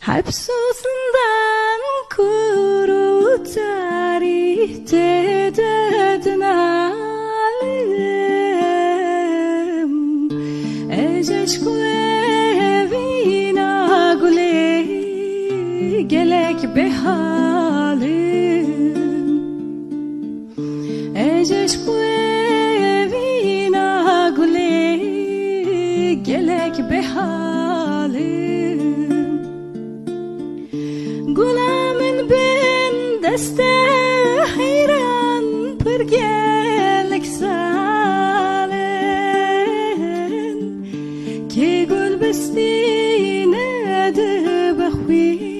Hapsusundan kuru tarih cededin alim Eceş kuvvina gule gelek behalim Eceş kuvvina gule gelek behalim Gulamin ben deste hayran per gelek salen Ki gul bestine de bexwîn